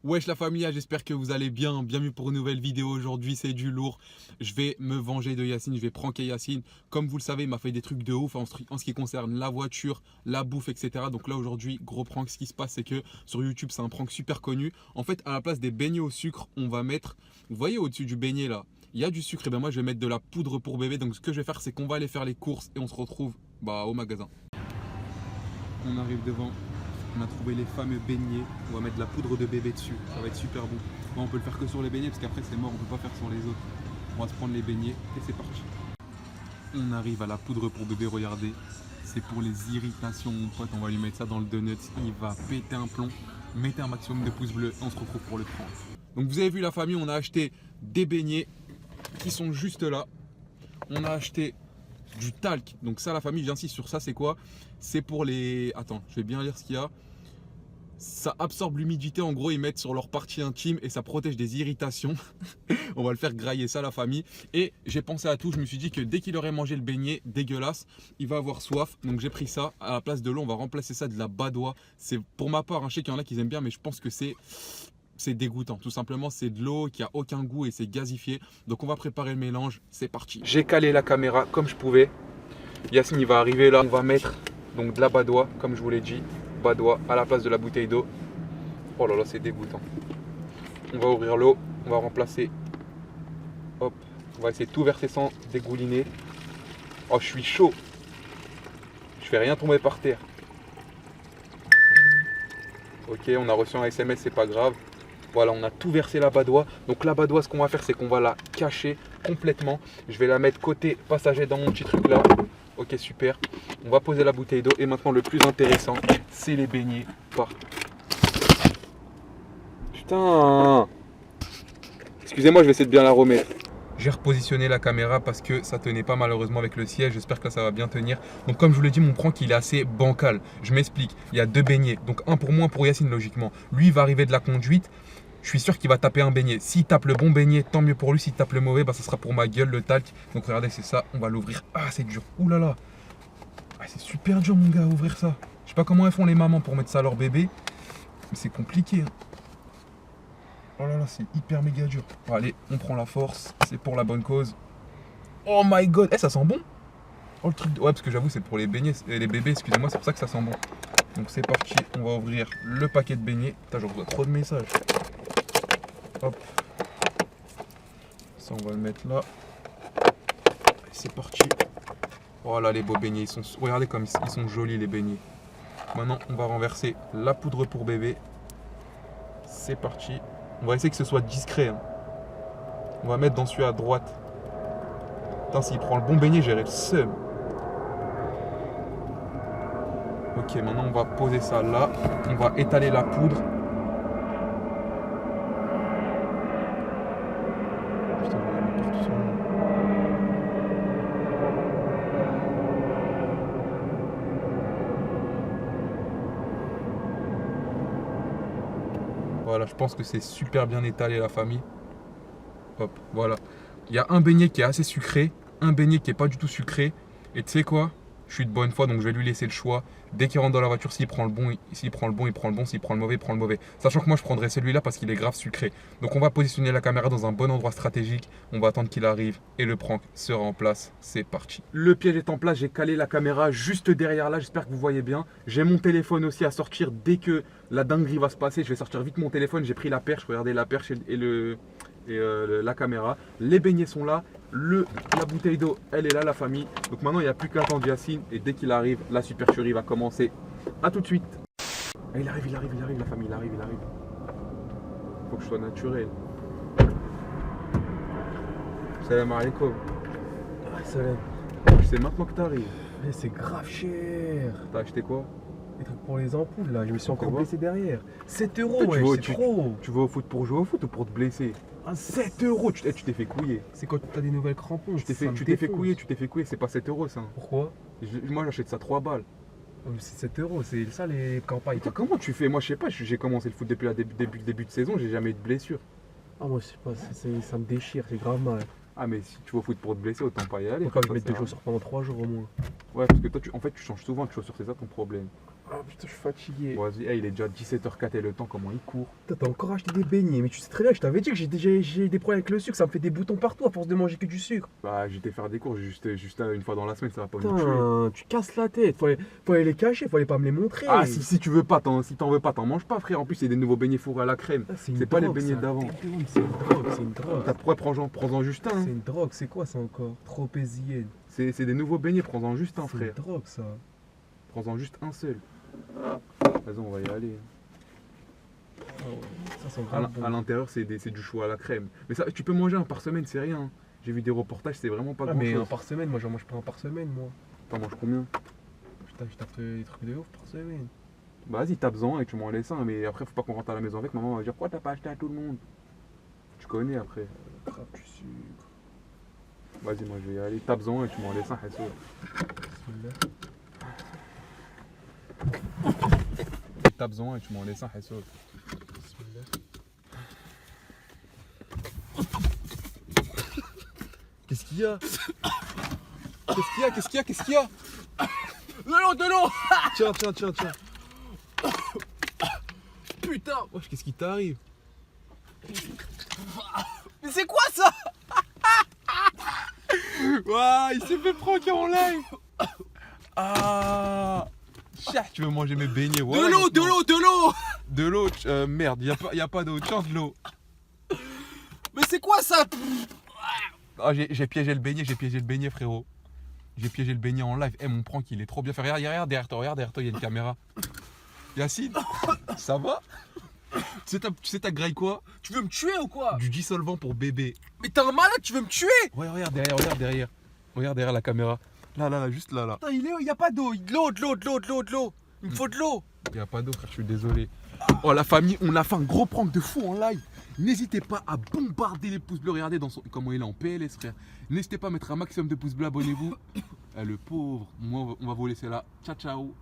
Wesh la famille, j'espère que vous allez bien. Bienvenue pour une nouvelle vidéo. Aujourd'hui, c'est du lourd. Je vais me venger de Yacine, je vais pranker Yacine. Comme vous le savez, il m'a fait des trucs de ouf en ce qui concerne la voiture, la bouffe, etc. Donc là, aujourd'hui, gros prank. Ce qui se passe, c'est que sur YouTube, c'est un prank super connu. En fait, à la place des beignets au sucre, on va mettre, vous voyez au-dessus du beignet là, il y a du sucre. Et bien moi, je vais mettre de la poudre pour bébé. Donc ce que je vais faire, c'est qu'on va aller faire les courses et on se retrouve au magasin. On arrive devant. On a trouvé les fameux beignets, on va mettre de la poudre de bébé dessus, ça va être super bon. Bon, on peut le faire que sur les beignets parce qu'après c'est mort, on peut pas faire sur les autres. On va se prendre les beignets et c'est parti. On arrive à la poudre pour bébé, regardez. C'est pour les irritations mon pote, on va lui mettre ça dans le donut, il va péter un plomb. Mettez un maximum de pouces bleus, on se retrouve pour le prendre. Donc vous avez vu la famille, on a acheté des beignets qui sont juste là. On a acheté du talc, donc ça la famille, j'insiste sur ça, c'est quoi? C'est pour les... Attends, je vais bien lire ce qu'il y a. Ça absorbe l'humidité, en gros ils mettent sur leur partie intime et ça protège des irritations. On va le faire grailler ça la famille. Et j'ai pensé à tout, je me suis dit que dès qu'il aurait mangé le beignet dégueulasse, il va avoir soif. Donc j'ai pris ça, à la place de l'eau on va remplacer ça de la badoie. C'est pour ma part, je sais qu'il y en a qui aiment bien mais je pense que c'est dégoûtant. Tout simplement c'est de l'eau qui a aucun goût et c'est gazifié. Donc on va préparer le mélange, c'est parti. J'ai calé la caméra comme je pouvais. Yacine il va arriver là, on va mettre donc de la badoie comme je vous l'ai dit. Badoie à la place de la bouteille d'eau. Oh là là, c'est dégoûtant. On va ouvrir l'eau, on va remplacer. Hop, on va essayer de tout verser sans dégouliner. Oh, je suis chaud. Je fais rien tomber par terre. Ok, on a reçu un SMS, c'est pas grave. Voilà, on a tout versé la badoie. Donc la badoie, ce qu'on va faire, c'est qu'on va la cacher complètement. Je vais la mettre côté passager dans mon petit truc là. Ok, super. On va poser la bouteille d'eau. Et maintenant, le plus intéressant, c'est les beignets. Putain! Excusez-moi, je vais essayer de bien la remettre. J'ai repositionné la caméra parce que ça tenait pas malheureusement avec le siège. J'espère que là, ça va bien tenir. Donc comme je vous l'ai dit, mon prank, il est assez bancal. Je m'explique. Il y a deux beignets. Donc un pour moi, pour Yacine, logiquement. Lui, il va arriver de la conduite. Je suis sûr qu'il va taper un beignet. S'il tape le bon beignet, tant mieux pour lui. S'il tape le mauvais, ça sera pour ma gueule, le talc. Donc regardez, c'est ça. On va l'ouvrir. Ah, c'est dur. Ouh là là. Ah, c'est super dur, mon gars, à ouvrir ça. Je sais pas comment elles font les mamans pour mettre ça à leur bébé. Mais c'est compliqué. Oh là là, c'est hyper méga dur. Bon, allez, on prend la force. C'est pour la bonne cause. Oh my god. Eh, ça sent bon. Oh, le truc de... Ouais, parce que j'avoue, c'est pour les beignets, les bébés, excusez-moi, c'est pour ça que ça sent bon. Donc c'est parti. On va ouvrir le paquet de beignets. Putain, je reçois trop de messages. Hop. Ça, on va le mettre là. C'est parti. Oh là, les beaux beignets. Regardez comme ils sont jolis, les beignets. Maintenant, on va renverser la poudre pour bébé. C'est parti. On va essayer que ce soit discret. Hein. On va mettre dans celui à droite. Putain, s'il prend le bon beignet, j'aurai le seum. Ok, maintenant, on va poser ça là. On va étaler la poudre. Putain, j'en ai mis partout sur le... Voilà, je pense que c'est super bien étalé la famille. Hop, voilà. Il y a un beignet qui est assez sucré, un beignet qui est pas du tout sucré. Et tu sais quoi? Je suis de bonne foi, donc je vais lui laisser le choix. Dès qu'il rentre dans la voiture, s'il prend le bon, s'il prend le bon, il prend le bon. S'il prend le mauvais, il prend le mauvais. Sachant que moi, je prendrai celui-là parce qu'il est grave sucré. Donc on va positionner la caméra dans un bon endroit stratégique. On va attendre qu'il arrive et le prank sera en place. C'est parti. Le piège est en place. J'ai calé la caméra juste derrière là. J'espère que vous voyez bien. J'ai mon téléphone aussi à sortir dès que la dinguerie va se passer. Je vais sortir vite mon téléphone. J'ai pris la perche. Regardez la perche et la caméra. Les beignets sont là. La bouteille d'eau, elle est là, la famille. Donc maintenant, il n'y a plus qu'à attendre Yacine. Et dès qu'il arrive, la supercherie va commencer. A tout de suite. Et il arrive, la famille, il arrive. Faut que je sois naturel. Salam alaikum. Salam. C'est maintenant que tu arrives. Mais c'est grave cher. T'as acheté quoi? Les trucs pour les ampoules là, je me suis encore quoi blessé derrière. 7 En fait, euros, ouais, c'est trop. Tu vas au foot pour jouer au foot ou pour te blesser? Ah, 7 euros, tu t'es fait couiller. C'est quand tu as des nouvelles crampons. Tu t'es fait couiller, c'est pas 7 euros ça. Pourquoi? Moi j'achète ça 3 balles. Oh, mais c'est 7 euros, c'est ça les campagnes. Toi, comment tu fais? Moi je sais pas, j'ai commencé le foot depuis le début de saison, j'ai jamais eu de blessure. Ah, moi je sais pas, ça me déchire, c'est grave mal. Ah mais si tu vas au foot pour te blesser, autant pas y aller. Faut pas que je mette des chaussures pendant 3 jours au moins. Ouais, parce que toi en fait tu changes souvent de chaussures, c'est ça ton problème. Ah putain, je suis fatigué. Vas-y, il est déjà 17h04 et le temps, comment il court. Putain, t'as encore acheté des beignets, mais tu sais très bien, je t'avais dit que j'ai des problèmes avec le sucre, ça me fait des boutons partout à force de manger que du sucre. Bah, j'étais faire des cours juste une fois dans la semaine, ça va pas nous tuer. Putain, tu casses la tête, fallait les cacher, fallait pas me les montrer. Ah, si tu veux pas, si t'en veux pas, t'en manges pas, frère. En plus, c'est des nouveaux beignets fourrés à la crème. Ah, une C'est pas les drogue, beignets ça. d'avant. C'est une drogue, c'est une drogue. Pourquoi prends-en juste un, hein. C'est une drogue, c'est quoi ça encore? Tropézienne. C'est des nouveaux beignets, prends-en juste un, C'est frère. une drogue ça. Prends-en juste un seul. Vas-y, on va y aller. Ah ouais, ça sent À grave bon. l'intérieur, c'est du chou à la crème. Mais ça, tu peux manger un par semaine, c'est rien. J'ai vu des reportages, c'est vraiment pas Ah, mais grand un chose. par semaine, moi j'en mange pas un par semaine, moi. T'en manges combien? Putain, je tape des trucs de ouf par semaine. Bah, vas-y, tape-en et tu m'en laisses un. Mais après, faut pas qu'on rentre à la maison avec. Maman va dire, pourquoi t'as pas acheté à tout le monde? Tu connais après. Trappe du sucre. Vas-y, moi je vais y aller. Tape-en et tu m'en laisses un, Hasso. Bismillah. Tape-en et tu m'en laisses un, Hasso. Bismillah. Qu'est-ce qu'il y a? Qu'est-ce qu'il y a? De l'eau. Tiens. Putain. Wesh, qu'est-ce qui t'arrive? Mais c'est quoi ça? Waouh, il s'est fait pranker en live. Ah, Chia, tu veux manger mes beignets? Voilà, De l'eau. De l'eau, merde, y a pas d'eau, tiens de l'eau. Mais c'est quoi ça? Ah, j'ai piégé le beignet, frérot. J'ai piégé le beignet en live. Eh, mon prank, il est trop bien fait. Regarde derrière toi, il y a une caméra. Yacine, ça va? Tu sais, t'as graille quoi? Tu veux me tuer ou quoi? Du dissolvant pour bébé. Mais t'es un malade, tu veux me tuer? Ouais, regarde derrière. Regarde derrière la caméra. Là, juste là. Putain, il y a pas d'eau. De l'eau. Il me faut de l'eau. Il y a pas d'eau, frère, je suis désolé. Oh, la famille, on a fait un gros prank de fou en live. N'hésitez pas à bombarder les pouces bleus. Regardez comment il est en PLS, frère. N'hésitez pas à mettre un maximum de pouces bleus. Abonnez-vous. Le pauvre. Moi, on va vous laisser là. Ciao.